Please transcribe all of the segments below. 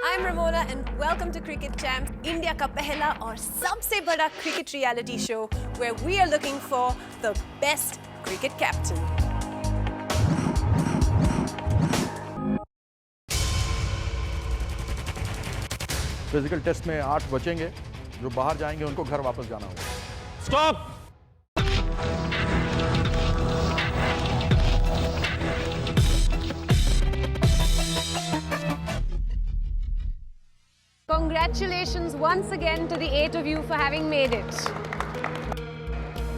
I'm Ramona and welcome to Cricket Champs, India का पहला और सबसे बड़ा cricket reality show where we are looking for the best cricket captain. Physical test में 8 बचेंगे, जो बाहर जाएंगे उनको घर वापस जाना होगा। Stop. Congratulations once again to the 8 of you for having made it.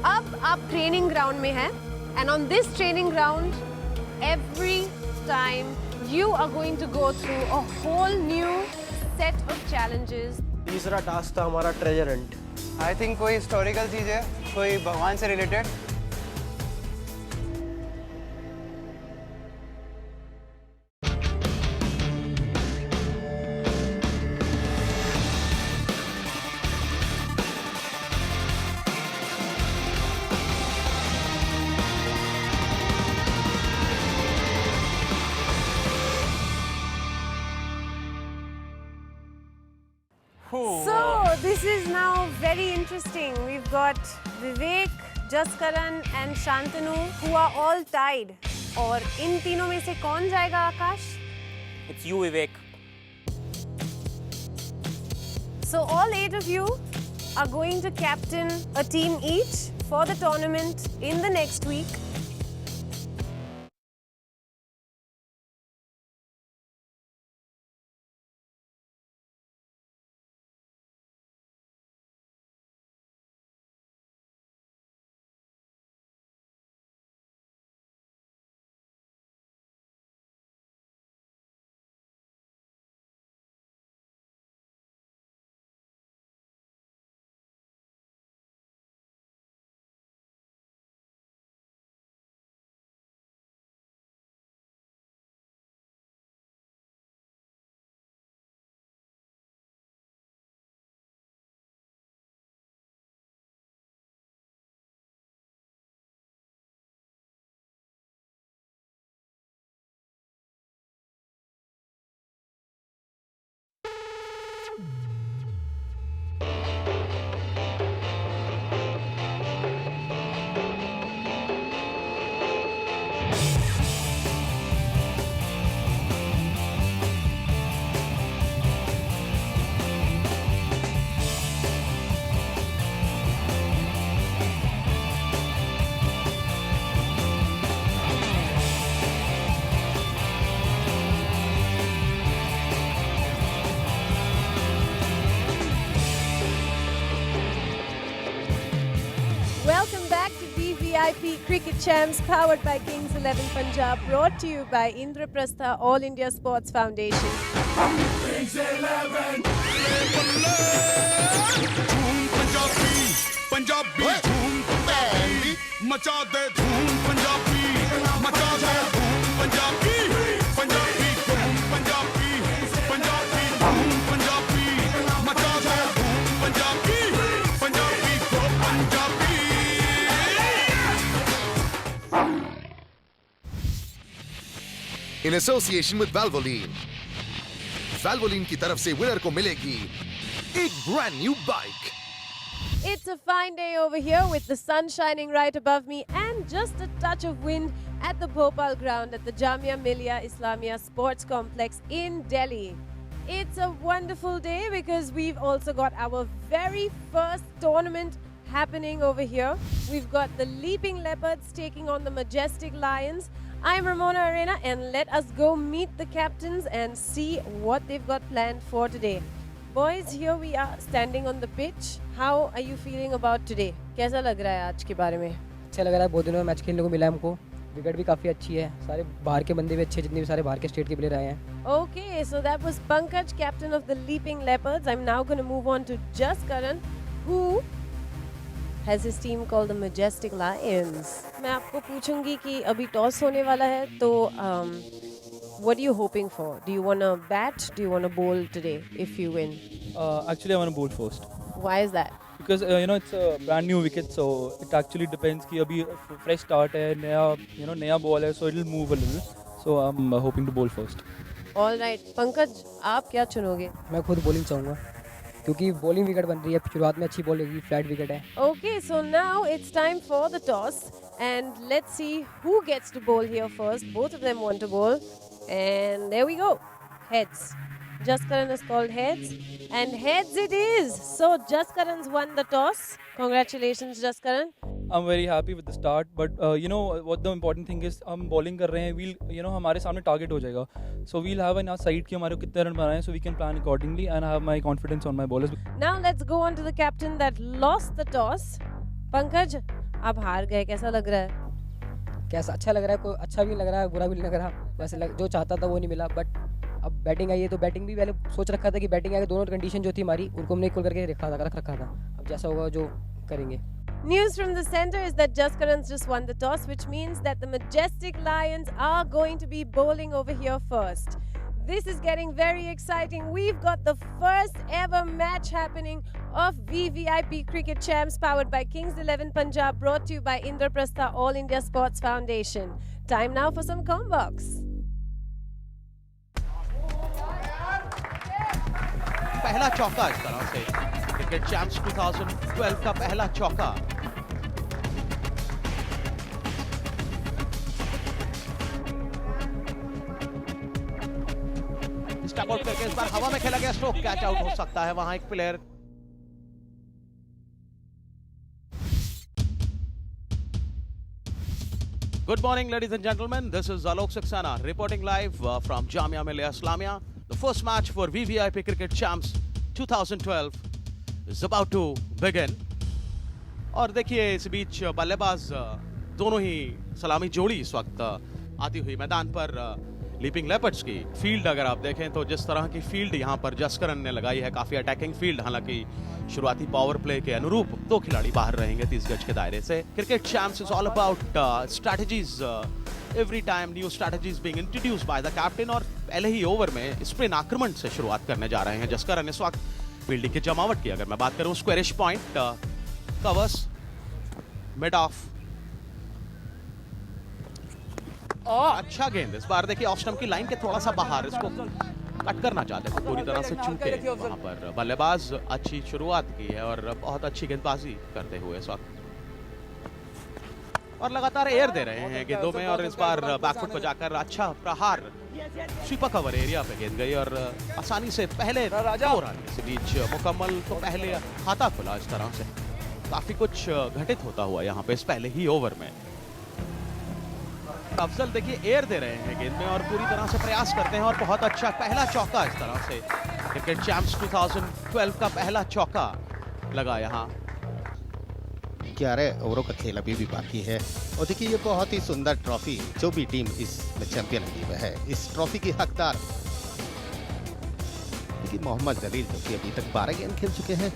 अब आप training ground में हैं and on this training ground, every time you are going to go through a whole new set of challenges. तीसरा task था हमारा treasure Hunt. I think कोई historical चीज़ है, कोई भगवान से related. So this is now very interesting. We've got Vivek, Jaskaran and Shantanu who are all tied. और इन तीनों में से कौन जाएगा आकाश? It's you, Vivek. So all 8 of you are going to captain a team each for the tournament in the next week. Welcome back to DVIP Cricket Champs powered by Kings 11 Punjab, brought to you by Indraprastha All India Sports Foundation. Kings 11 धूम पंजाबी पंजाबी धूम पंजाबी मचा दे धूम पंजाबी मचा दे धूम पंजाबी पंजाबी धूम पंजाबी पंजाबी धूम पंजाबी मचा दे धूम पंजाबी पंजाबी धूम Punjabi In association with Valvoline. Valvoline की तरफ से विनर को मिलेगी एक brand new bike. It's a fine day over here with the sun shining right above me and just a touch of wind at the Bhopal ground at the Jamia Millia Islamia Sports Complex in Delhi. It's a wonderful day because we've also got our very first tournament happening over here. We've got the Leaping Leopards taking on the Majestic Lions. I'm Ramona Arena and let us go meet the captains and see what they've got planned for today. Boys, here we are standing on the pitch. How are you feeling about today? कैसा लग रहा है आज के बारे में? अच्छा लग रहा है, बहुत दिनों में मैच खेलने को मिला है हमको। विकेट भी काफ़ी अच्छी है, सारे बाहर के बंदे भी अच्छे, जितने भी सारे बाहर के स्टेट के प्लेयर आए हैं। Okay, so that was Pankaj, captain of the Leaping Leopards. I'm now going to move on to Jaskaran, who has his team called the Majestic Lions. मैं आपको पूछूंगी कि अभी टॉस होने वाला है, तो what are you hoping for? Do you want to bat? Do you want to bowl today if you win? Actually, I want to bowl first Why is that? because it's a brand new wicket, so it actually depends कि अभी fresh start है, नया ball है, so it'll move a little. So I'm hoping to bowl first. All right, Pankaj, आप क्या चुनोगे? मैं खुद bowling चाहूँगा क्योंकि बॉलिंग विकेट बन रही है, शुरुआत में अच्छी बॉल होगी, फ्लैट विकेट है. Okay, so now it's time for the toss, and let's see who gets to bowl here first. Both of them want to bowl, and there we go. Heads. Jaskaran is called heads, and heads it is. So Jaskaran's won the toss. Congratulations, Jaskaran. I'm very happy with the start, but what the important thing is, हम bowling कर रहे हैं, we'll हमारे सामने target हो जाएगा, so we'll have enough side कि हमारे को कितने रन बनाए, so we can plan accordingly and I have my confidence on my bowlers. Now let's go on to the captain that lost the toss. Pankaj, आप हार गए, कैसा लग रहा है? कैसा अच्छा लग रहा है, कोई अच्छा भी लग रहा है, बुरा भी नहीं लग रहा. वैसे जो चाहता था वो नहीं मिला, बट अब बैटिंग आई है तो बैटिंग भी पहले सोच रखा था कि बैटिंग आएगी, दोनों कंडीशन जो थी हमारी उनको हमने इक्वल करके रख रखा था. अब जैसा होगा जो करेंगे. News from the center is that Jaskaran's just won the toss, which means that the Majestic Lions are going to be bowling over here first. This is getting very exciting. We've got the first ever match happening of VVIP Cricket Champs powered by Kings 11 Punjab, brought to you by Indraprastha All India Sports Foundation. Time now for some combos. पहला चौका इस तरह से cricket champs 2012 का पहला चौका. Step out करके इस बार हवा में खेला गया स्ट्रोक, कैच आउट हो सकता है वहां एक player. Good morning, ladies and gentlemen. This is Alok Saxena reporting live from Jamia Millia Islamia. The first match for VVIP Cricket Champs 2012 is about to begin. और देखिए इस बीच बल्लेबाज दोनों ही सलामी जोड़ी इस वक्त आती हुई मैदान पर. लीपिंग लेपर्ड्स की फील्ड अगर आप देखें तो जिस तरह की फील्ड यहाँ पर जसकरन ने लगाई है, काफी अटैकिंग फील्ड. हालांकि शुरुआती पावर प्ले के अनुरूप दो खिलाड़ी बाहर रहेंगे 30 गज के दायरे से. Cricket champs is all about strategies, every time new strategies being introduced by the captain. और पहले ही ओवर में स्पिन आक्रमण से शुरुआत करने जा रहे हैं जसकरन. इस वक्त फील्डिंग की जमावट की अगर मैं बात करूं, squarish point, covers, mid of. अच्छा गेंद इस बार देखिए ऑफ स्टंप की लाइन के थोड़ा सा बाहर, इसको कट करना चाहते थे, पूरी तरह से चूके वहां पर बल्लेबाज. अच्छी शुरुआत की है और बहुत अच्छी गेंदबाजी करते हुए इस वक्त, और लगातार एयर दे रहे हैं गेंदों में. और इस बार बैकफुट को जाकर अच्छा प्रहार स्वीपर कवर एरिया पे गेंद गई और आसानी से पहले 2 रन इस बीच मुकम्मल. तो पहले खाता खुला इस तरह से, काफी कुछ घटित होता हुआ यहाँ पे इस पहले ही ओवर में. अफजल देखिए एयर दे रहे हैं गेंद में और पूरी तरह से प्रयास करते हैं, और बहुत अच्छा पहला चौका इस तरह से क्रिकेट चैंप्स 2012 का पहला चौका लगा यहाँ. 11 ओवरों का खेल अभी भी बाकी है. और देखिए ये बहुत ही सुंदर ट्रॉफी जो भी टीम इस चैंपियन लीग में है, इस ट्रॉफी की हकदार देखिए मोहम्मद जलील, जो कि अभी तक 12 गेंद खेल चुके हैं.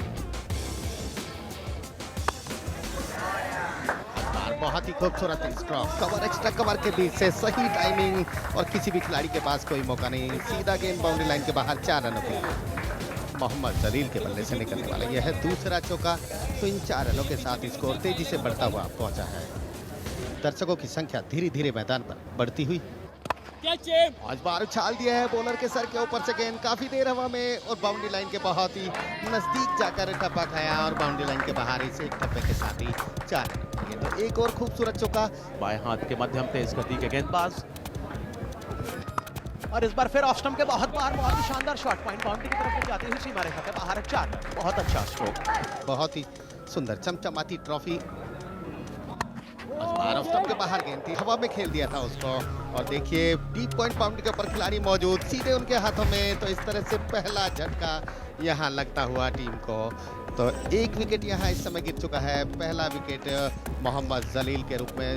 बहुत ही खूबसूरत स्ट्रोक, कवर एक्स्ट्रा कवर के बीच से सही टाइमिंग, और किसी भी खिलाड़ी के पास कोई मौका नहीं. सीधा गेंद बाउंड्री लाइन के बाहर 4 रनों के मोहम्मद जलील के बल्ले से निकलने वाला यह है दूसरा चौका. तो इन 4 रनों के साथ स्कोर तेजी से बढ़ता हुआ पहुंचा है. दर्शकों की संख्या धीरे धीरे मैदान पर बढ़ती हुई. आज बार उछाल दिया है बॉलर के सर के ऊपर से गेंद, काफी देर हवा में और बाउंड्री लाइन के बहुत ही नजदीक जाकर टप्पा खाया, और बाउंड्री लाइन के बाहर इसे एक टप्पे के साथ ही 4 रन. तो एक और खूबसूरत चौका. बाएं हाथ के मध्यम तेज गति के गेंदबाज, और इस बार फिर ऑफ स्टंप के बहुत ही शानदार शॉट, पॉइंट बाउंड्री की तरफ जाती हुई सीमा रेखा के बाहर 4 रन. बहुत अच्छा स्ट्रोक, बहुत ही सुंदर चमचमाती ट्रॉफी. ऑफ स्टंप के बाहर गेंद थी, हवा में खेल दिया था उसको, और देखिए डीप पॉइंट बाउंड्री के ऊपर खिलाड़ी मौजूद, सीधे उनके हाथों में. तो इस तरह से पहला झटका यहाँ लगता हुआ टीम को. तो एक विकेट यहाँ इस समय गिर चुका है, पहला विकेट मोहम्मद जलील के रूप में.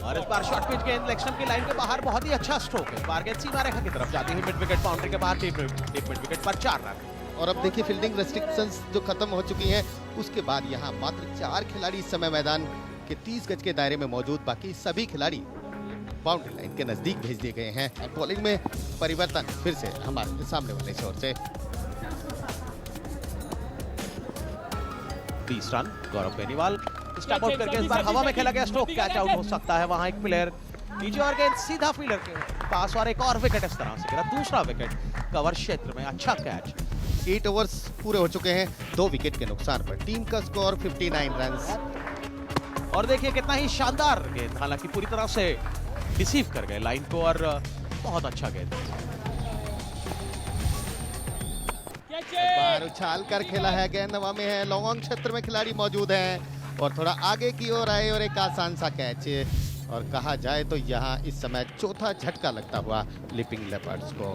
और इस बार शॉर्ट पिच गेंद लेग स्टंप की लाइन के बाहर बहुत ही अच्छा स्ट्रोक है। बार गेंद सीमा रेखा की तरफ जाती है, मिड विकेट बाउंड्री के बाहर, टीम मिड विकेट पर 4 रन। और अब देखिए फील्डिंग रेस्ट्रिक्शंस जो खत्म हो चुकी हैं, उसके बाद यहाँ मात्र 4 खिलाड़ी इस समय मैदान के 30 गज के दायरे में मौजूद, बाकी सभी खिलाड़ी बाउंड्री लाइन के नजदीक भेज दिए गए हैं। बॉलिंग में परिवर्तन फिर से हमारे सामने वाले की ओर से। 20 रन गौरव बेनीवाल स्टेप आउट करके इस बार हवा में खेला गया स्ट्रोक, कैच आउट हो सकता है वहां एक प्लेयर नीचे और गेंद सीधा फील्डर के पास और एक और विकेट इस तरह से गिरा, दूसरा विकेट कवर क्षेत्र में, अच्छा कैच। 8 ओवर्स पूरे हो चुके हैं, 2 विकेट के नुकसान पर टीम का स्कोर 59 रन। और देखिए कितना ही शानदार गेंद, हालांकि पूरी तरह से डिसीव कर गए लाइन को और बहुत अच्छा गेंद। बार उछाल कर खेला है, गेंद हवा में है, लॉन्ग ऑन क्षेत्र में खिलाड़ी मौजूद हैं और थोड़ा आगे की ओर आए और एक आसान सा कैच। और कहा जाए तो यहाँ इस समय चौथा झटका लगता हुआ लिपिंग लेपर्ड्स को।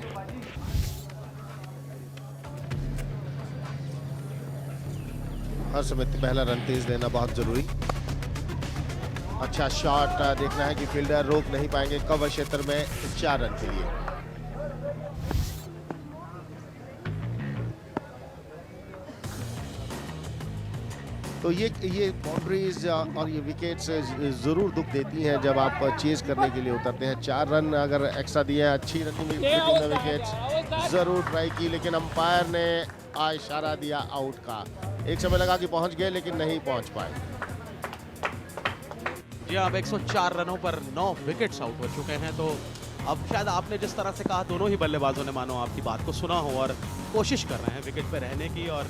हर समय पहला रन तेज देना बहुत जरूरी। अच्छा शॉट, देखना है कि फील्डर रोक नहीं पाएंगे कवर क्षेत्र में 4 रन के लिए। तो ये बाउंड्रीज और ये विकेट्स जरूर दुख देती हैं जब आप चेज करने के लिए उतरते हैं। 4 रन अगर एक्स्ट्रा दिए, अच्छी रनिंग विकेट्स जरूर ट्राई की, लेकिन अंपायर ने इशारा दिया आउट का। एक समय लगा कि पहुंच गए लेकिन नहीं पहुंच पाए। जी अब 104 रनों पर 9 विकेट्स आउट हो चुके हैं। तो अब शायद आपने जिस तरह से कहा, दोनों ही बल्लेबाजों ने मानो आपकी बात को सुना हो और कोशिश कर रहे हैं विकेट पे रहने की और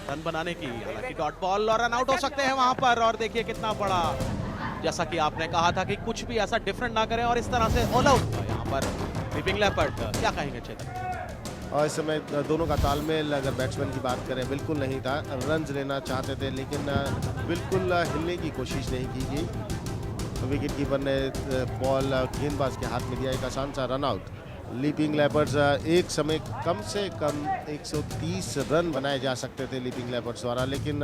रन बनाने की। हालांकि डॉट बॉल और रन आउट हो सकते हैं वहां पर। और देखिए कितना बड़ा, जैसा कि आपने कहा था कि कुछ भी ऐसा डिफरेंट ना करें और इस तरह से ऑल आउट हुआ यहाँ पर लिपिंग लेपर्ड। क्या कहेंगे चेतन? और इस समय दोनों का तालमेल अगर बैट्समैन की बात करें बिल्कुल नहीं था। रन लेना चाहते थे लेकिन बिल्कुल हिलने की कोशिश नहीं की गई। विकेट कीपर ने बॉल गेंदबाज के हाथ में दिया, एक आसान सा रन आउट। लीपिंग लेपर्ड्स एक समय कम से कम 130 रन बनाए जा सकते थे लीपिंग लेपर्ड्स द्वारा, लेकिन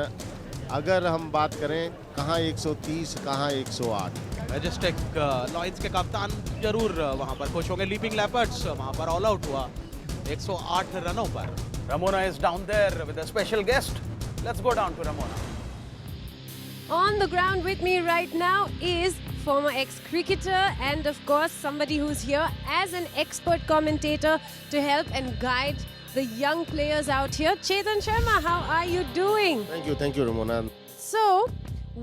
अगर हम बात करें कहाँ 130 कहाँ 108। मैजेस्टिक लॉयंस के कप्तान जरूर वहां पर खुश होंगे। लीपिंग लेपर्ड्स वहां पर ऑल आउट हुआ 108 रनों पर। Ramona is down there with a special guest. Let's go down to Ramona. On the ground with me right now is former ex-cricketer and of course somebody who's here as an expert commentator to help and guide the young players out here. Chetan Sharma, how are you doing? Thank you, Ramona. So,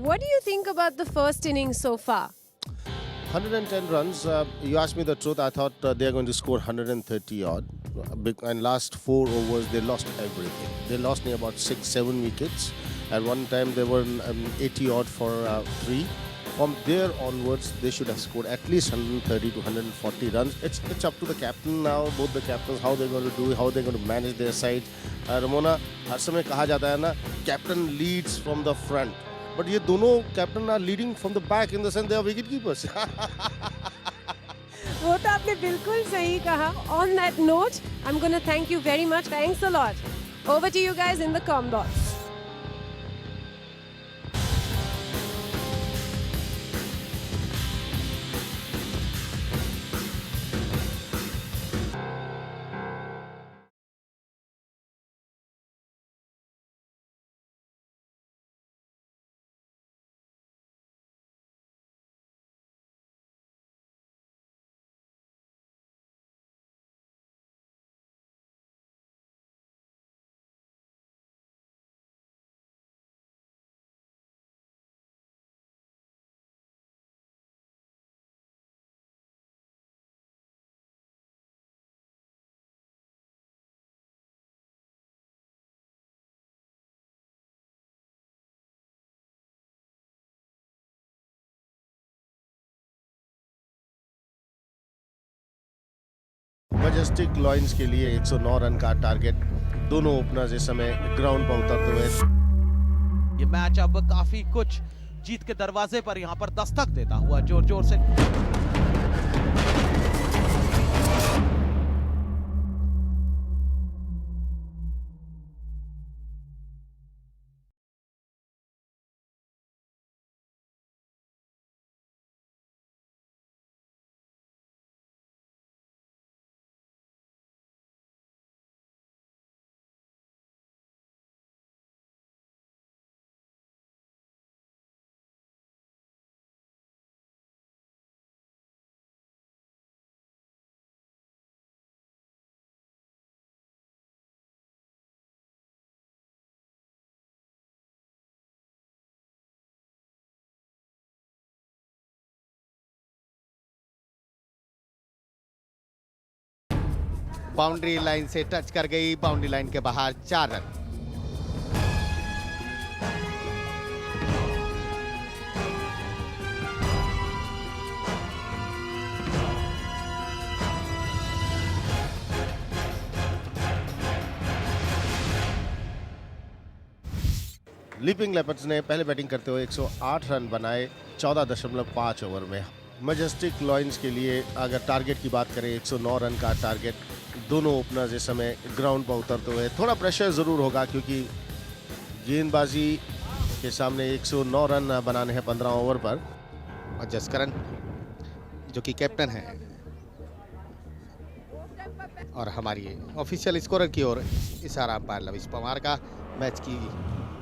what do you think about the first innings so far? 110 runs. You asked me the truth. I thought they are going to score 130 odd. And last 4 overs, they lost everything. They lost near about 6-7 wickets. At one time, they were 80 odd for 3. From there onwards, they should have scored at least 130 to 140 runs. It's up to the captain now, both the captains, how they're going to do, how they're going to manage their side. Ramona, हर समय कहा जाता है ना, captain leads from the front. But ये दोनों captain are leading from the back in the sense they are wicket keepers. वो तो आपने बिल्कुल सही कहा. On that note, I'm going to thank you very much. Thanks a lot. Over to you guys in the comm box. Majestic lions के लिए 109 run का target. दोनों ओपनर्स इस समय ग्राउंड पर उतरते हुए। ये मैच अब काफी कुछ जीत के दरवाजे पर यहाँ पर दस्तक देता हुआ जोर जोर से बाउंड्री लाइन से टच कर गई, बाउंड्री लाइन के बाहर 4 रन। लीपिंग लेपर्ड्स ने पहले बैटिंग करते हुए 108 रन बनाए 14.5 ओवर में। मैजेस्टिक लॉयंस के लिए अगर टारगेट की बात करें 109 रन का टारगेट, दोनों ओपनर्स इस समय ग्राउंड पर उतरते हुए थोड़ा प्रेशर ज़रूर होगा क्योंकि गेंदबाजी के सामने 109 रन बनाने हैं 15 ओवर पर। और जसकरण जो कि कैप्टन है और हमारी ऑफिशियल स्कोरर की ओर इशारा अंपायर लविश पवार का, मैच की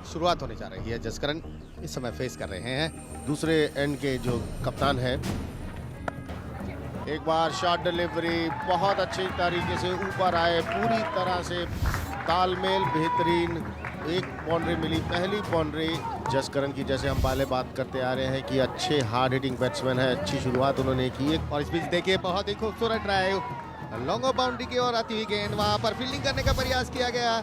शुरुआत होने जा रही है। जसकरण इस समय फेस कर रहे हैं दूसरे एंड के जो कप्तान है। एक बार शॉट डिलीवरी बहुत अच्छी तरीके से ऊपर आए, पूरी तरह से तालमेल बेहतरीन, एक बाउंड्री मिली, पहली बाउंड्री जसकरण की। जैसे हम पहले बात करते आ रहे हैं कि अच्छे हार्ड हिटिंग बैट्समैन है, अच्छी शुरुआत उन्होंने की। और इस बीच देखिए बहुत ही खूबसूरत ड्राइव, लॉन्ग ऑफ बाउंड्री की ओर आती हुई गेंद, वहां पर फील्डिंग करने का प्रयास किया गया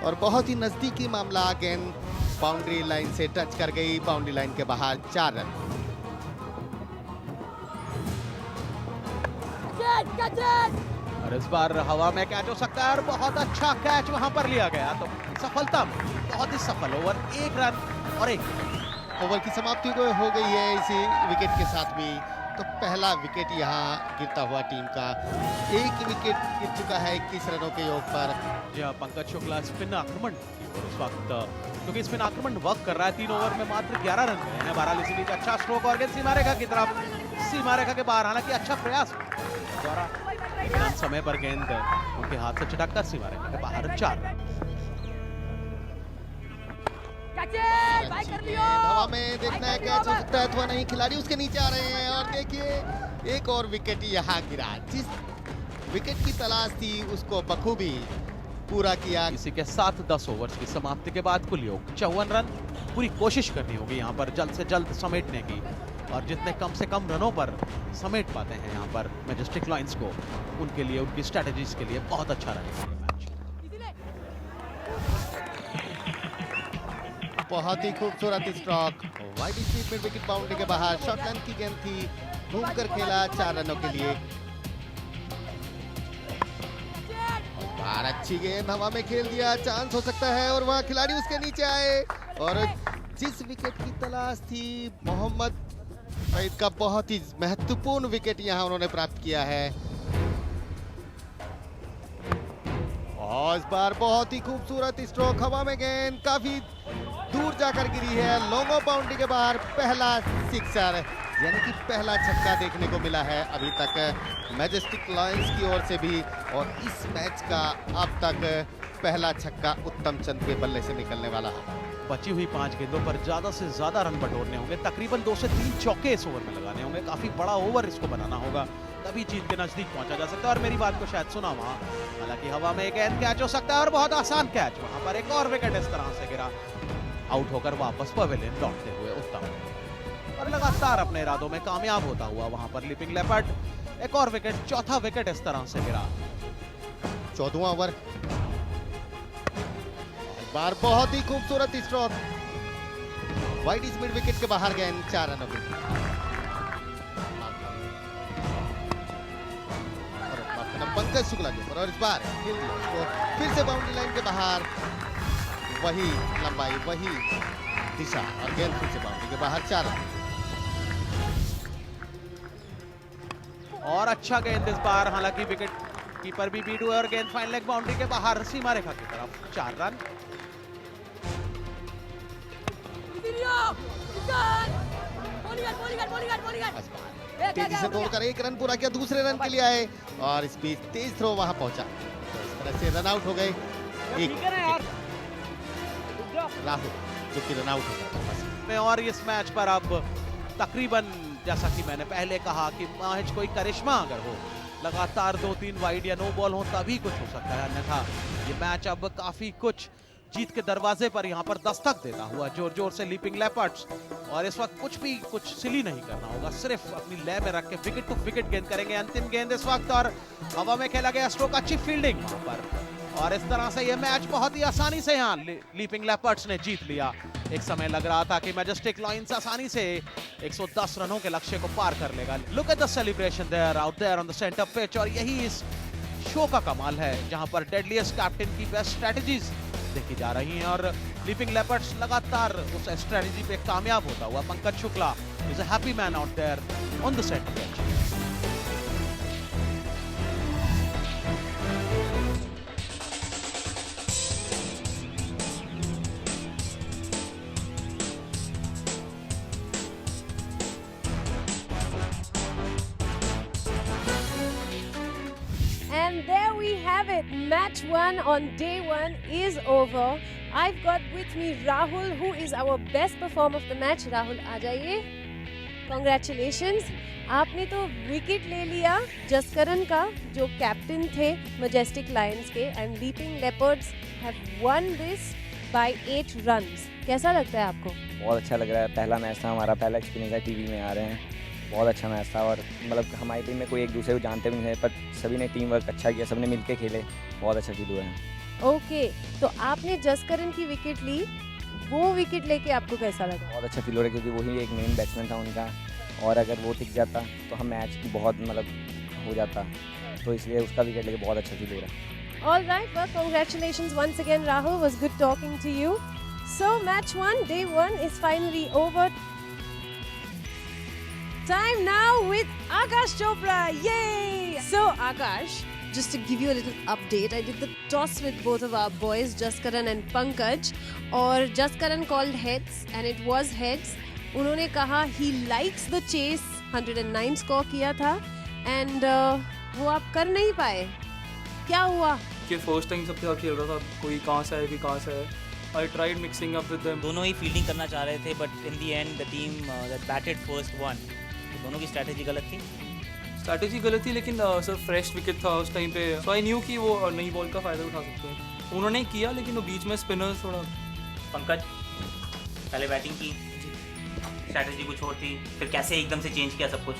और बहुत ही नजदीकी मामला, गेंद बाउंड्री लाइन से टच कर गई, बाउंड्री लाइन के बाहर 4 रन। और इस बार हवा में कैच हो सकता है और बहुत अच्छा कैच वहां पर लिया गया, तो सफलता बहुत ही सफल ओवर, 1 रन और 1 ओवर की समाप्ति हो गई है इसी विकेट के साथ भी। तो पहला विकेट यहाँ गिरता हुआ टीम का, 1 विकेट गिर चुका है 21 रनों के योग पर। जी पंकज शुक्ला स्पिन आक्रमण की ओर इस वक्त, क्योंकि स्पिन आक्रमण वर्क कर रहा है। 3 ओवर में मात्र 11 रन गए हैं। बहरहाल इसी बीच अच्छा स्ट्रोक और गेंद सीमा रेखा की तरफ, सीमा रेखा के बाहर, हालांकि अच्छा प्रयास द्वारा समय पर गेंद उनके हाथ से छिटक कर सीमा रेखा के बाहर 4 रन। हवा में देखना है कैच हो सकता है अथवा नहीं, खिलाड़ी उसके नीचे आ रहे हैं और देखिए एक और विकेट यहाँ गिरा। जिस विकेट की तलाश थी उसको बखूबी पूरा किया। इसी के साथ 10 ओवर्स की समाप्ति के बाद कुल योग 54 रन। पूरी कोशिश करनी होगी यहाँ पर जल्द से जल्द समेटने की, और जितने कम से कम रनों पर समेट पाते हैं यहाँ पर मैजेस्टिक लॉयंस को, उनके लिए, उनकी स्ट्रेटजीज के लिए बहुत अच्छा रहेगा ये मैच। बहुत ही खूबसूरत स्ट्रोक, वाइड स्पीड में विकेट बाउंड्री के बाहर, शॉर्ट लेंथ की गेंद थी, घूमकर खेला 4 रनों के लिए। बाहर अच्छी गेंद हवा में खेल दिया, चांस हो सकता है और वहां खिलाड़ी उसके नीचे आए और जिस विकेट की तलाश थी मोहम्मद सईद का, बहुत ही महत्वपूर्ण विकेट यहां उन्होंने प्राप्त किया है। और इस बार बहुत ही खूबसूरत स्ट्रोक, हवा में गेंद काफी दूर जाकर गिरी है, लॉन्ग ऑफ बाउंड्री के बाहर पहला सिक्सर, यानी कि पहला छक्का देखने को मिला है अभी तक मैजेस्टिक लॉयंस की ओर से भी। और इस मैच का अब तक पहला छक्का उत्तम चंद के बल्ले से निकलने वाला है। बची हुई 5 गेंदों पर ज्यादा से ज्यादा रन बटोरने होंगे, तकरीबन 2 से 3 चौके इस ओवर में लगाने होंगे, काफी बड़ा ओवर इसको बनाना होगा, तभी जीत के नजदीक पहुंचा जा सकता है। और मेरी बात को शायद सुना वहां, हालांकि हवा में एक गेंद कैच हो सकता है और बहुत आसान कैच, वहां पर एक और विकेट इस तरह से गिरा, आउट होकर वापस पवेलियन लौटते हुए उत्तम, और लगातार अपने इरादों में कामयाब होता हुआ वहां पर लीपिंग लेपर्ड, एक और विकेट, चौथा विकेट इस तरह से गिरा। 14वां ओवर, बार बहुत ही खूबसूरत स्ट्रोक, वाइड स्पीड विकेट के बाहर गेंद 4 रनों के पंकज शुक्ला के ऊपर, और इस बार फिर से बाउंड्री लाइन के बाहर, वही लंबाई, वही दिशा, और गेंद फिर से बाउंड्री के बाहर 4 रन। और अच्छा गेंद इस बार, हालांकि विकेट कीपर भी बीट हुए और गेंद फाइन लेग बाउंड्री के बाहर सीमा रेखा की तरफ 4 रन। तेजी से दौड़कर 1 रन पूरा किया, दूसरे रन के लिए आए और इस बीच तेज थ्रो वहां पहुंचा, तो इस तरह से रन आउट हो गए। राहुल जो कि रन आउट हो गए। और इस मैच पर अब तकरीबन, जैसा कि मैंने पहले कहा कि महज कोई करिश्मा अगर हो, लगातार 2-3 वाइड या नो बॉल हो, तभी कुछ हो सकता है, अन्यथा ये मैच अब काफी कुछ जीत के दरवाजे पर यहाँ पर दस्तक देता हुआ जोर जोर से लीपिंग लेपर्ड्स। और इस वक्त कुछ सिली नहीं करना होगा, सिर्फ अपनी लय में रख के विकेट टू विकेट गेंद करेंगे। अंतिम गेंद इस वक्त और हवा में खेला गया स्ट्रोक, अच्छी फील्डिंग वहां पर। और इस तरह से ये मैच बहुत ही आसानी से यहाँ लीपिंग लेपर्ड्स ने जीत लिया। एक समय लग रहा था कि मैजेस्टिक लायंस आसानी से 110 रनों के लक्ष्य को पार कर लेगा। Look at the celebration there out there on the centre pitch. और यही इस शो का कमाल है, जहां पर डेडलीस्ट कैप्टन की बेस्ट स्ट्रेटजीज देखी जा रही हैं और लीपिंग लेपर्ड्स लगातार उस स्ट्रेटजी पे कामयाब होता हुआ। Pankaj Shukla is a happy man out there on the centre pitch. And there we have it. Match 1 on day 1 is over. I've got with me Rahul, who is our best performer of the match. Rahul, आ जाइए. Congratulations. आपने तो wicket ले लिया जसकरण का, जो captain थे majestic Lions के, and leaping leopards have one this by 8 runs. कैसा लगता है आपको? बहुत अच्छा लग रहा है. पहला मैच था हमारा, पहला एक्सपीरियंस है, टीवी में आ रहे हैं. बहुत अच्छा मैच था और मतलब हमारी टीम में कोई एक दूसरे को जानते भी नहीं है, पर सभी ने टीम वर्क अच्छा किया, सबने मिलके खेले, बहुत अच्छा फील हुआ है. ओके, तो आपने जसकरण की विकेट ली, वो विकेट लेके आपको कैसा लगा? बहुत अच्छा फील हो रहा है क्योंकि वही एक मेन बैट्समैन था उनका, और अगर वो टिक जाता तो हम मैच बहुत मतलब हो जाता, तो इसलिए उसका विकेट लेके बहुत अच्छा फील हो रहा है. All right, well, congratulations once again, Rahul. Was good talking to you. So, match 1, day 1 is finally over. Time now with Akash Chopra. Yay! So, Akash, just to give you a little update, I did the toss with both of our boys, Jaskaran and Pankaj. और Jaskaran called heads and it was heads. उन्होंने कहा he likes the chase, 109 score किया था, and वो आप कर नहीं पाए. क्या हुआ? कि फर्स्ट टाइम सबके साथ खेल रहा था, कोई कहाँ से है, कोई कहाँ से है. I tried mixing up with them. दोनों ही फील्डिंग करना चाह रहे थे, but in the end the team that batted first one. दोनों की स्ट्रैटेजी गलत थी. स्ट्रैटेजी गलत थी, लेकिन सर फ्रेश विकेट था उस टाइम पे, सो आई न्यू कि वो नई बॉल का फ़ायदा उठा सकते हैं. उन्होंने किया, लेकिन वो बीच में स्पिनर्स थोड़ा. पंकज पहले बैटिंग की, स्ट्रैटेजी कुछ और थी, फिर कैसे एकदम से चेंज किया सब कुछ?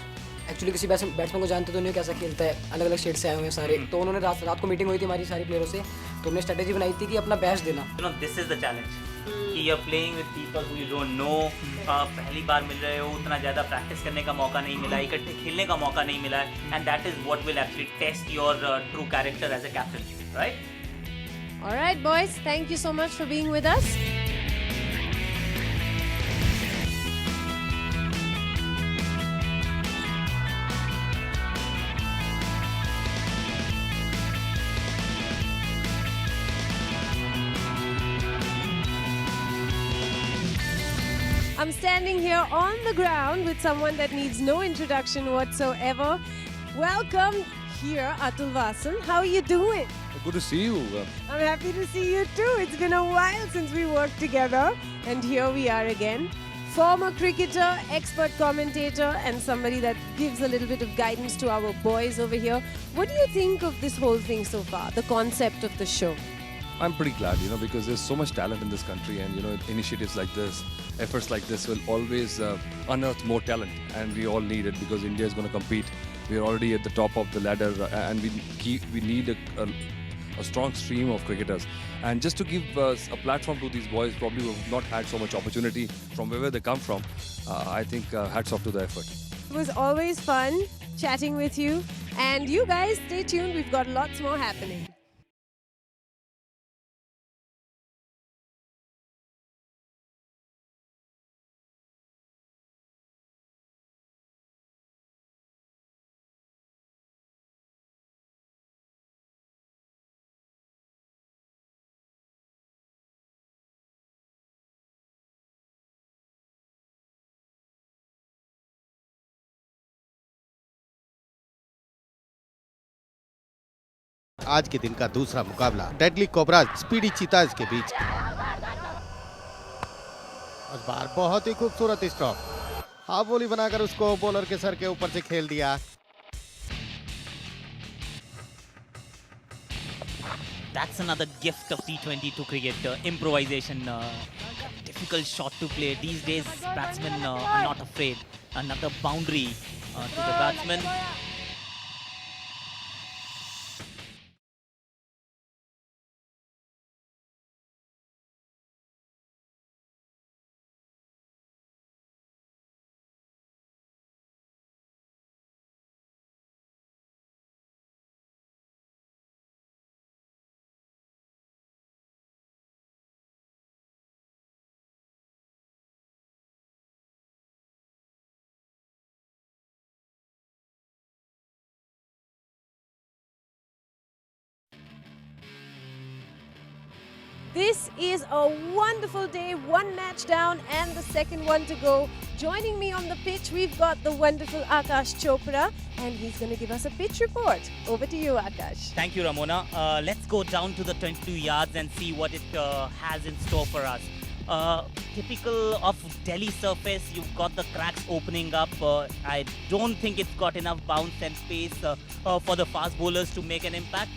एक्चुअली किसी बैट्समैन को जानते तो नहीं कैसा खेलता है, अलग अलग स्टेट से आए हुए हैं सारे, तो उन्होंने रात को मीटिंग हुई थी हमारी सारी प्लेयरों से, तो हमने स्ट्रैटेजी बनाई थी कि अपना बेस्ट देना. You know this is the challenge कि you are playing with people who you don't know. पहली बार मिल रहे हो, उतना ज़्यादा प्रैक्टिस करने का मौका नहीं मिला, इकट्ठे खेलने का मौका नहीं मिला, and that is what will actually test your true character as a captain, right? All right, boys, thank you so much for being with us. I'm standing here on the ground with someone that needs no introduction whatsoever. Welcome here, Atul Vasan. How are you doing? Good to see you. I'm happy to see you too. It's been a while since we worked together, and here we are again. Former cricketer, expert commentator, and somebody that gives a little bit of guidance to our boys over here. What do you think of this whole thing so far, the concept of the show? I'm pretty glad, because there's so much talent in this country, and initiatives like this, efforts like this will always unearth more talent, and we all need it because India is going to compete. We're already at the top of the ladder, and we need a strong stream of cricketers, and just to give a platform to these boys probably who have not had so much opportunity from wherever they come from. I think hats off to the effort. It was always fun chatting with you, and you guys stay tuned, we've got lots more happening. आज के दिन का दूसरा मुकाबला deadly cobra speedy चीताज के बीच. इस बार बहुत ही खूबसूरत स्ट्रोक, हाफ वॉली बनाकर उसको बॉलर के सर के ऊपर से खेल दिया. That's another gift of T22 cricket, improvisation. Difficult shot to play. These days, batsmen are not afraid. Another boundary to the batsman. This is a wonderful day, one match down and the second one to go. Joining me on the pitch, we've got the wonderful Akash Chopra, and he's going to give us a pitch report. Over to you, Akash. Thank you, Ramona. Let's go down to the 22 yards and see what it has in store for us. Typical of Delhi surface, you've got the cracks opening up. I don't think it's got enough bounce and pace for the fast bowlers to make an impact.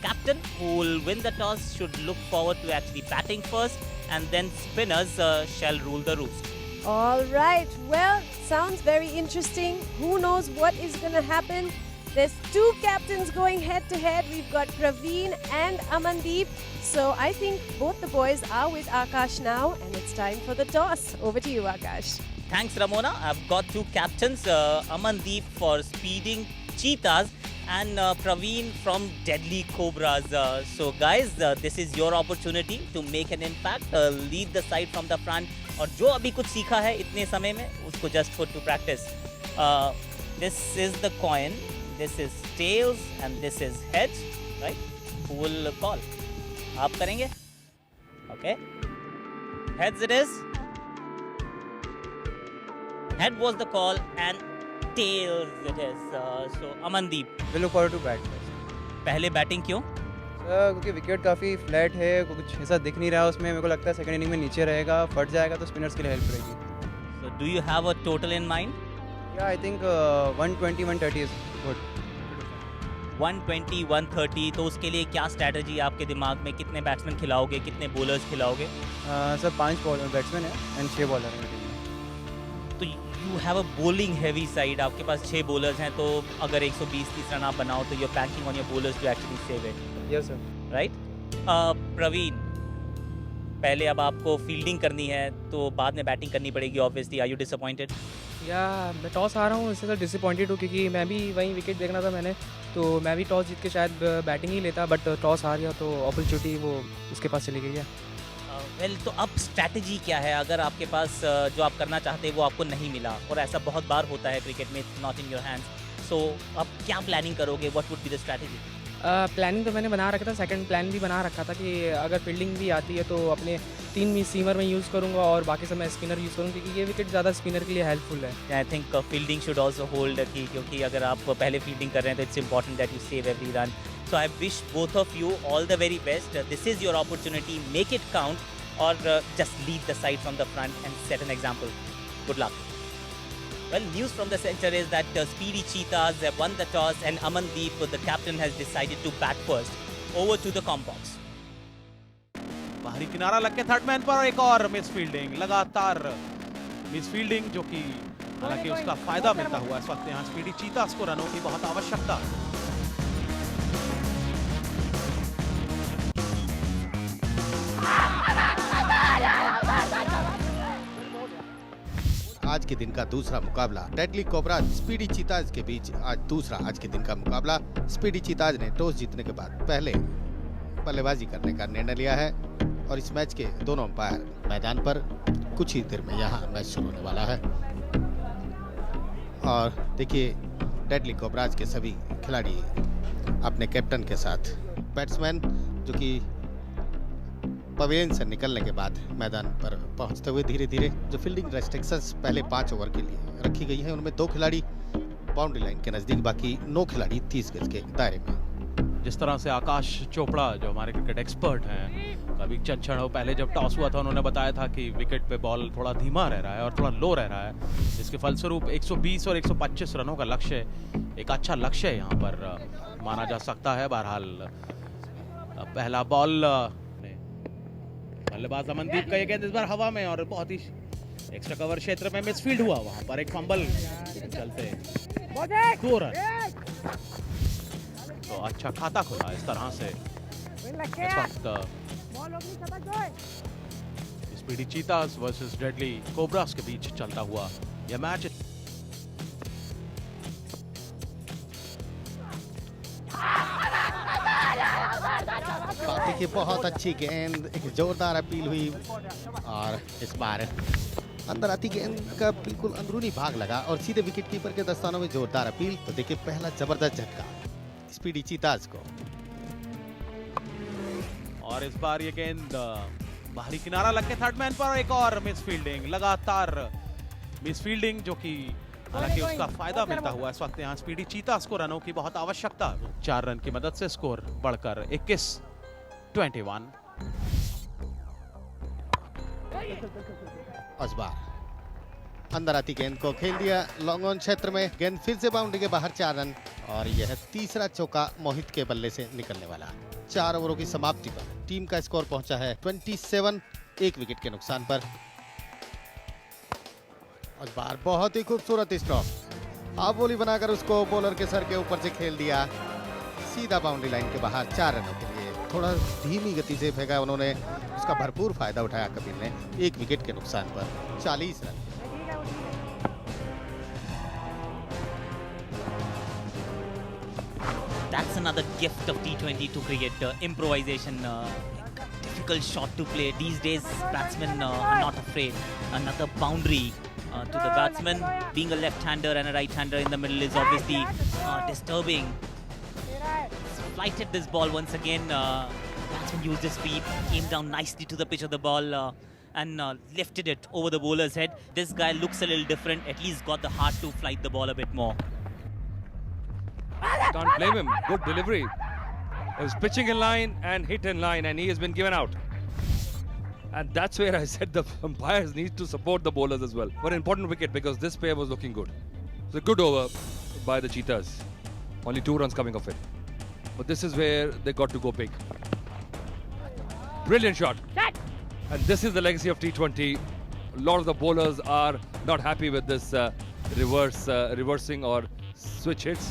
Captain, who will win the toss, should look forward to actually batting first, and then spinners shall rule the roost. All right, well, sounds very interesting. Who knows what is going to happen? There's two captains going head to head. We've got Praveen and Amandeep. So I think both the boys are with Akash now, and it's time for the toss. Over to you, Akash. Thanks, Ramona. I've got two captains, Amandeep for speeding cheetahs and Praveen from Deadly Cobras. So guys, this is your opportunity to make an impact, lead the side from the front. और जो अभी कुछ सीखा है इतने समय में, उसको just put to practice. This is the coin, this is tails, and this is heads, right? Who will call? आप करेंगे? Okay. Heads it is. Head was the call, and tails it is. So Amandeep. We look forward to bat. पहले batting क्यों? क्योंकि wicket काफ़ी flat है, कुछ ऐसा दिख नहीं रहा उसमें. मेरे को लगता है सेकंड इनिंग में नीचे रहेगा, फट जाएगा तो स्पिनर्स के लिए हेल्प रहेगी. So do you have a total in mind? Yeah, I think 120-130 is good. 120, 130. तो उसके लिए क्या स्ट्रैटेजी आपके दिमाग में? कितने बैट्समैन खिलाओगे, कितने बॉलर्स खिलाओगे? सर 5 बैट्समैन है एंड 6 बॉलर हैं. तो you have a bowling heavy side. आपके पास 6 बॉलर्स हैं, तो अगर 120-30 रन आप बनाओ तो you're banking on your bowlers to actually save it. Yes sir. Right? Praveen, पहले अब आपको फील्डिंग करनी है तो बाद में बैटिंग करनी पड़ेगी ऑब्वियसली. Are you disappointed? या मैं टॉस आ रहा हूँ, इससे तो डिसअपॉइंटेड हूँ क्योंकि मैं भी वहीं विकेट देखना था मैंने, तो मैं भी टॉस जीत के शायद बैटिंग ही लेता, बट टॉस हार गया तो अपॉर्चुनिटी वो उसके पास चली गई है. वेल, तो अब स्ट्रैटेजी क्या है? अगर आपके पास जो आप करना चाहते हैं वो आपको नहीं मिला, और ऐसा बहुत बार होता है क्रिकेट में, नॉट इन योर हैंड्स, सो अब क्या प्लानिंग करोगे? What would be the strategy? Planning तो मैंने बना रखा था, सेकंड प्लान भी बना रखा था कि अगर फील्डिंग भी आती है तो अपने 3 सीमर में यूज़ करूँगा और बाकी समय स्पिनर यूज़ करूँगा, क्योंकि ये विकेट ज़्यादा स्पिनर के लिए हेल्पफुल है. I think fielding should also hold की, क्योंकि अगर आप पहले फील्डिंग कर रहे हैं तो it's important that you save every run. So I wish both of you all the very best. This is your opportunity, make it count, or just lead the side from the front and set an example. Good luck. Well, news from the center is that Speedy Cheetahs have won the toss, and Amandeep, the captain, has decided to bat first. Over to the compounds. बाहरी किनारा लग के third man पर एक और miss fielding, लगातार miss fielding, जो कि हालांकि उसका फायदा मिलता हुआ इस वक्त यहाँ स्पीडी चीतास को रनों की बहुत आवश्यकता. आज के दिन का दूसरा मुकाबला डेडली कोबराज स्पीडी चीताज के बीच. आज के दिन का मुकाबला स्पीडी चीताज ने टॉस जीतने के बाद पहले बल्लेबाजी करने का निर्णय लिया है, और इस मैच के दोनों अंपायर मैदान पर. कुछ ही देर में यहाँ मैच शुरू होने वाला है, और देखिए डेडली कोबराज के सभी खिलाड़ी अपने कैप्टन के साथ, बैट्समैन जो कि पवेलियन से निकलने के बाद मैदान पर पहुंचते हुए धीरे धीरे. जो फील्डिंग रेस्ट्रिक्शंस पहले 5 ओवर के लिए रखी गई हैं, उनमें 2 खिलाड़ी बाउंड्री लाइन के नजदीक, बाकी 9 खिलाड़ी 30 गज के दायरे में. जिस तरह से आकाश चोपड़ा, जो हमारे क्रिकेट एक्सपर्ट हैं, कभी चंद क्षण पहले जब टॉस हुआ था उन्होंने बताया था कि विकेट पे बॉल थोड़ा धीमा रह रहा है और थोड़ा लो रह रहा है, इसके फलस्वरूप 120 और 125 रनों का लक्ष्य एक अच्छा लक्ष्य यहाँ पर माना जा सकता है. बहरहाल पहला बॉल बल्लेबाज अमनदीप का ये गेंद इस बार हवा में और बहुत ही एक्स्ट्रा कवर क्षेत्र में मिसफील्ड हुआ, वहां पर एक फंबल चलते 2 रन। तो अच्छा खाता खुला इस तरह से इस वक्त स्पीडी चीतास वर्सेस डेडली कोबरास के बीच चलता हुआ यह मैच। देखिए बहुत अच्छी गेंद, एक जोरदार अपील हुई और इस बार अंदर आती गेंद का बिल्कुल अंदरूनी भाग लगा और सीधे विकेट कीपर के दस्तानों में जोरदार अपील। तो देखिए पहला जबरदस्त झटका स्पीडी चीतास को। और इस बार ये गेंद बाहरी किनारा लग के थर्ड मैन पर एक और मिसफील्डिंग, लगातार मिसफील्डिंग जो कि हालांकि उसका फायदा मिलता हुआ इस वक्त यहाँ स्पीडी चीतास को रनों की बहुत आवश्यकता। 4 रन की मदद से स्कोर बढ़कर 21-21। इस बार अंदर आती गेंद को खेल दिया लॉन्ग ऑन क्षेत्र में, गेंद फिर से बाउंड्री के बाहर 4 रन और यह तीसरा चौका मोहित के बल्ले से निकलने वाला। 4 ओवरों की समाप्ति पर टीम का स्कोर पहुंचा है 27, 1 विकेट के नुकसान पर। इस बार बहुत ही खूबसूरत स्ट्रोक, आप बोली बनाकर उसको बॉलर के सर के ऊपर से खेल दिया सीधा बाउंड्री लाइन के बाहर 4 रनों के लिए। थोड़ा धीमी गति से फेंका उन्होंने, उसका भरपूर फायदा उठाया कपिल ने 1 विकेट के नुकसान पर 40 run. That's another gift of T20 cricket, improvisation. Difficult shot to play. These days, batsmen are not afraid. Another boundary to the batsman. Being a left-hander and a right-hander in the middle is obviously disturbing. Flighted this ball once again. Batsman used his feet, came down nicely to the pitch of the ball and lifted it over the bowler's head. This guy looks a little different. At least got the heart to flight the ball a bit more. Can't blame him. Good delivery. He was pitching in line and hit in line, and he has been given out. And that's where I said the umpires need to support the bowlers as well. But an important wicket because this pair was looking good. It's a good over by the Cheetahs. Only 2 runs coming off it. But this is where they got to go big. Brilliant shot. And this is the legacy of T20. A lot of the bowlers are not happy with this reversing or switch hits.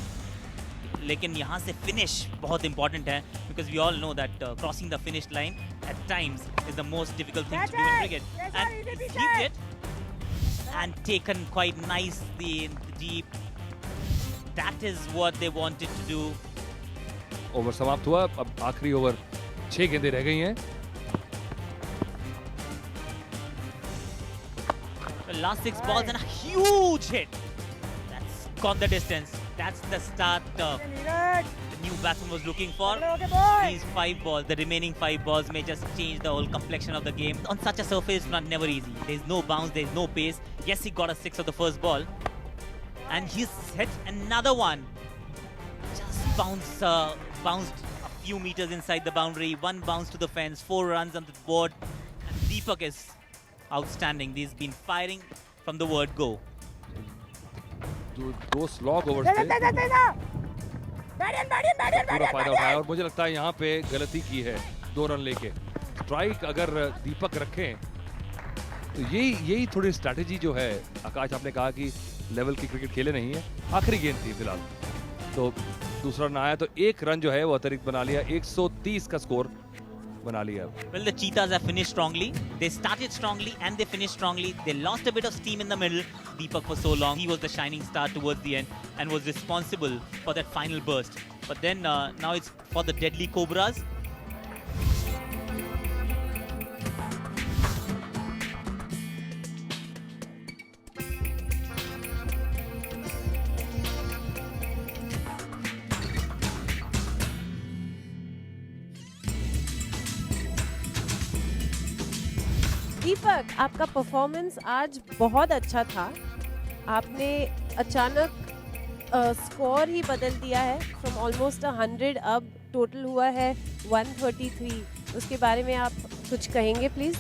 लेकिन यहाँ से finish बहुत important है because we all know that crossing the finish line at times is the most difficult thing to do in cricket. And he did it and taken quite nicely in the deep. That is what they wanted to do. Over समाप्त हुआ, अब आखिरी over 6 गेंदें रह गई हैं. The last 6 balls and a huge hit. That's gone the distance. That's the start the new batsman was looking for. These 5 balls, the remaining 5 balls may just change the whole complexion of the game. On such a surface, never easy. There's no bounce, there's no pace. Yes, he got a 6 of the first ball. And he's hit another one. Just bounced a few meters inside the boundary. 1 bounce to the fence, 4 runs on the board. And Deepak is outstanding. He's been firing from the word go. दो slog overs थे, पूरा फायदा उठाया और मुझे लगता है यहाँ पे गलती की है 2 रन लेके. स्ट्राइक अगर दीपक रखें तो यही थोड़ी स्ट्रैटेजी जो है. आकाश, आपने कहा कि लेवल की क्रिकेट खेले नहीं है, आखिरी गेंद थी फिलहाल, तो दूसरा रन आया तो 1 रन जो है वो अतिरिक्त बना लिया. 130 का स्कोर बना लिया. Well, the Cheetahs have finished strongly. They started strongly and they finished strongly. They lost a bit of steam in the middle. Deepak for so long, he was the shining star towards the end and was responsible for that final burst. But then now it's for the deadly Cobras. दीपक, आपका performance आज बहुत अच्छा था. आपने अचानक score ही बदल दिया है. फ्रॉम ऑलमोस्ट 100 अब टोटल हुआ है 133. उसके बारे में आप कुछ कहेंगे प्लीज?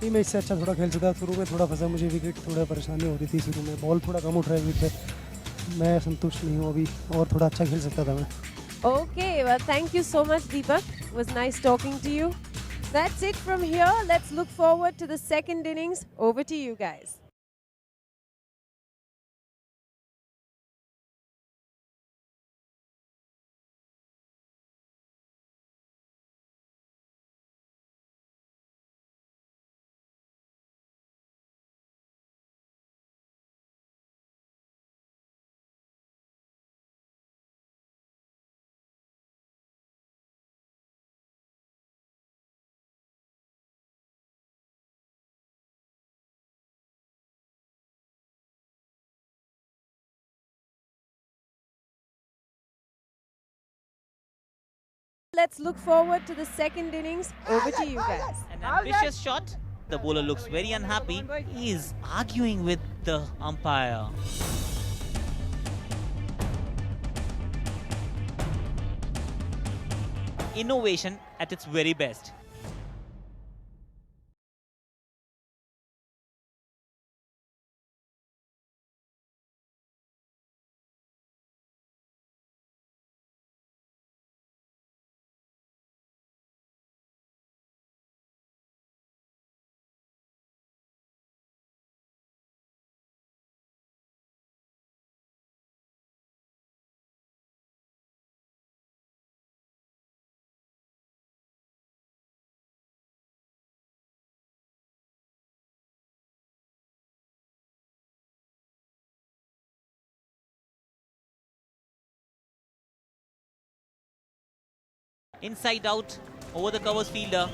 नहीं, मैं इससे अच्छा थोड़ा खेल सकता. शुरू में थोड़ा फंसा, मुझे विकेट थोड़ा परेशानी हो रही थी शुरू में, बॉल थोड़ा कम उठ रहा है विकेट पे. मैं संतुष्ट नहीं हूँ अभी, और थोड़ा अच्छा खेल सकता था मैं. Okay, well, thank you so much, Deepak. It was nice talking to you. That's it from here. Let's look forward to the second innings. Over to you guys. Let's look forward to the second innings. Over to you guys. An ambitious shot. The bowler looks very unhappy. He is arguing with the umpire. Innovation at its very best. Inside out, over the covers fielder.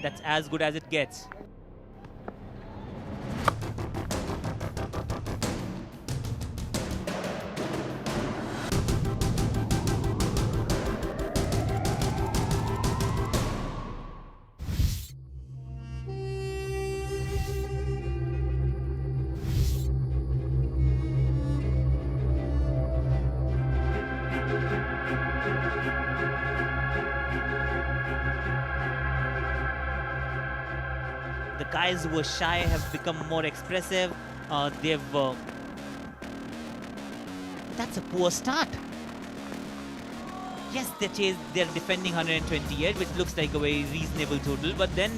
That's as good as it gets. The guys who were shy have become more expressive. That's a poor start. Yes, they're defending 128, which looks like a very reasonable total. But then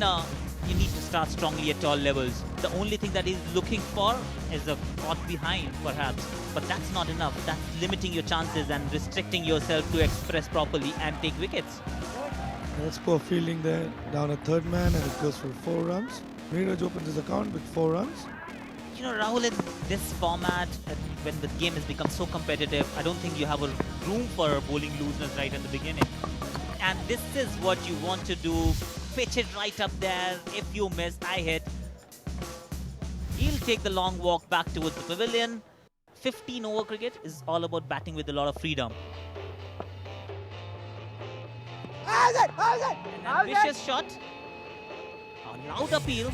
you need to start strongly at all levels. The only thing that he's looking for is a caught behind, perhaps. But that's not enough. That's limiting your chances and restricting yourself to express properly and take wickets. That's poor fielding there. Down a third man and it goes for 4 runs. Neeraj opens his account with 4 runs. You know, Rahul, in this format, when the game has become so competitive, I don't think you have a room for bowling looseness right at the beginning. And this is what you want to do. Pitch it right up there. If you miss, I hit. He'll take the long walk back towards the pavilion. 15-over cricket is all about batting with a lot of freedom. An ambitious shot. A loud appeal.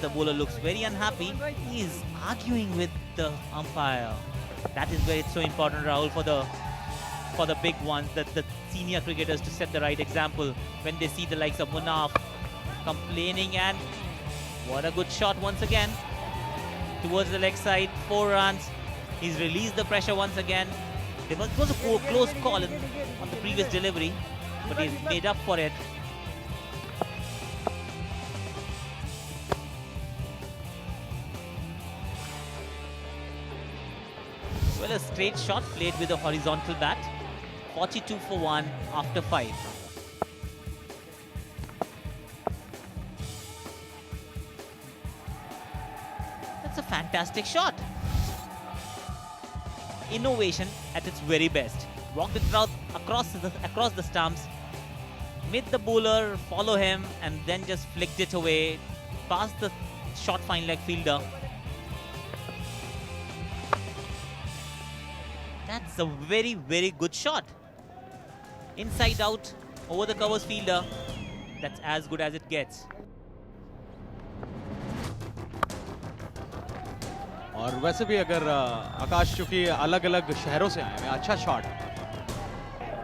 The bowler looks very unhappy. He is arguing with the umpire. That is where it's so important, Rahul, for the big ones, the senior cricketers, to set the right example when they see the likes of Munaf complaining. And what a good shot once again towards the leg side. 4 runs. He's released the pressure once again. It was a close call on the previous delivery, but he's made up for it. Well, a straight shot played with a horizontal bat. 42 for 1 after 5. That's a fantastic shot. Innovation at its very best. Walked it out across the stumps. Made the bowler follow him and then just flicked it away past the short fine leg fielder. That's a very, very good shot. Inside out, over the covers fielder. That's as good as it gets. और वैसे भी अगर आकाश चूंकि अलग-अलग शहरों से आए हैं, अच्छा शॉट।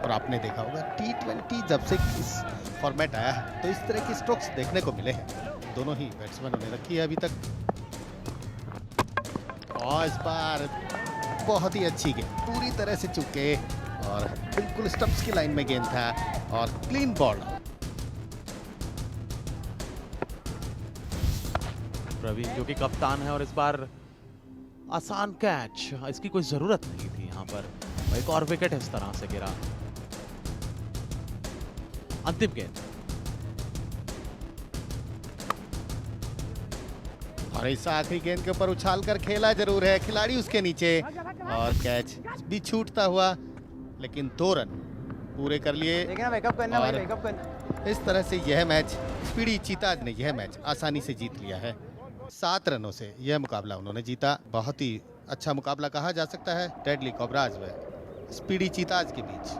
और आपने देखा होगा T20 जब से इस फॉर्मेट आया है तो इस तरह की स्ट्रोक्स देखने को मिले हैं। दोनों ही बैट्समैनों ने रखी है अभी तक। और इस बार बहुत ही अच्छी गेंद, पूरी तरह से चुके और बिल्कुल स्टंप्स की लाइन में गेंद था और क्लीन बॉल। प्रवीण जो कि कप्तान है और इस बार आसान कैच, इसकी कोई जरूरत नहीं थी यहाँ पर। एक और विकेट इस तरह से गिरा। अंतिम गेंद और इस आखिरी गेंद के ऊपर उछाल कर खेला जरूर है खिलाड़ी उसके नीचे और कैच भी छूटता हुआ, लेकिन 2 रन पूरे कर लिए। बैकअप करना भाई, और बैकअप करना। इस तरह से यह मैच स्पीडी चीताज ने यह मैच आसानी से जीत लिया है। 7 रनों से यह मुकाबला उन्होंने जीता। बहुत ही अच्छा मुकाबला कहा जा सकता है डेडली कोबराज व स्पीडी चीताज के बीच।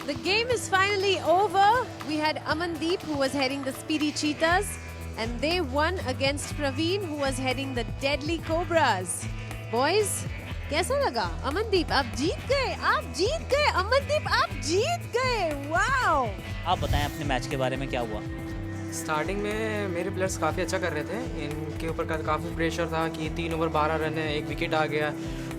The game is finally over. We had Amandeep who was heading the Speedy Cheetahs and they won against Praveen who was heading the Deadly Cobras. Boys, कैसा लगा? अमनदीप आप जीत गए, आप जीत गए, अमनदीप आप जीत गए, वाओ! आप बताएं अपने मैच के बारे में क्या हुआ? स्टार्टिंग में मेरे प्लेयर्स काफ़ी अच्छा कर रहे थे। इनके ऊपर काफ़ी प्रेशर था कि 3 ओवर 12 रन है, 1 विकेट आ गया।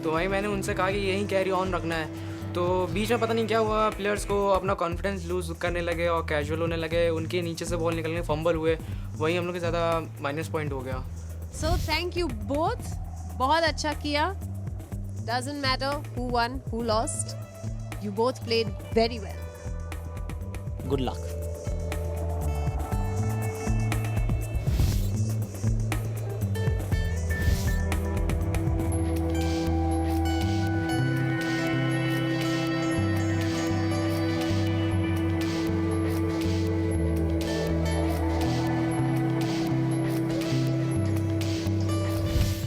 तो वहीं मैंने उनसे कहा कि यही कैरी ऑन रखना है। तो बीच में पता नहीं क्या हुआ, प्लेयर्स को अपना कॉन्फिडेंस लूज करने लगे और कैजुअल होने लगे, उनके नीचे से बॉल निकलने फंबल हुए, वहीं हम लोग के ज़्यादा माइनस पॉइंट हो गया। So thank you both. बहुत अच्छा किया. Doesn't matter who won, who lost. You both played very well. Good luck.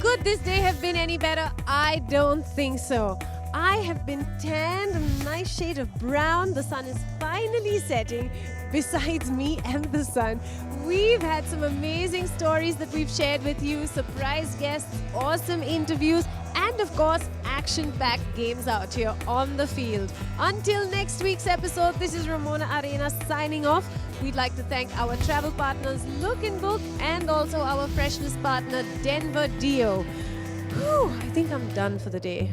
Could this day have been any better? I don't think so. I have been tanned, a nice shade of brown. The sun is finally setting besides me and the sun. We've had some amazing stories that we've shared with you, surprise guests, awesome interviews, and of course, action-packed games out here on the field. Until next week's episode, this is Ramona Arena signing off. We'd like to thank our travel partners Look and Book and also our freshness partner Denver Dio. Whew, I think I'm done for the day.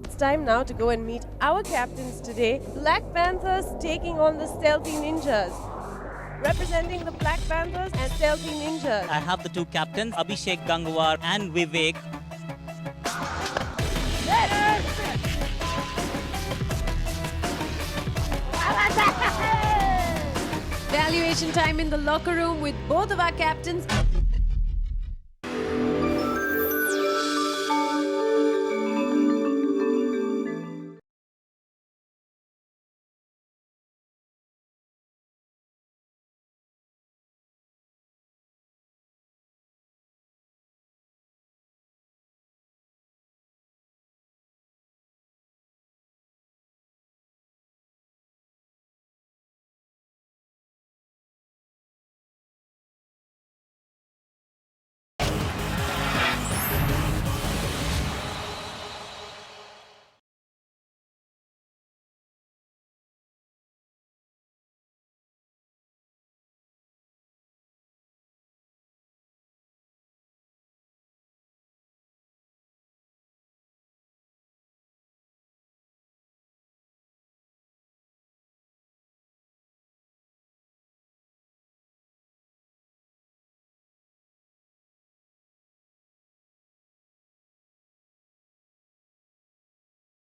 It's time now to go and meet our captains today. Black Panthers taking on the Stealthy Ninjas. Representing the Black Panthers and Stealthy Ninjas. I have the 2 captains, Abhishek Gangwar and Vivek. Valuation time in the locker room with both of our captains.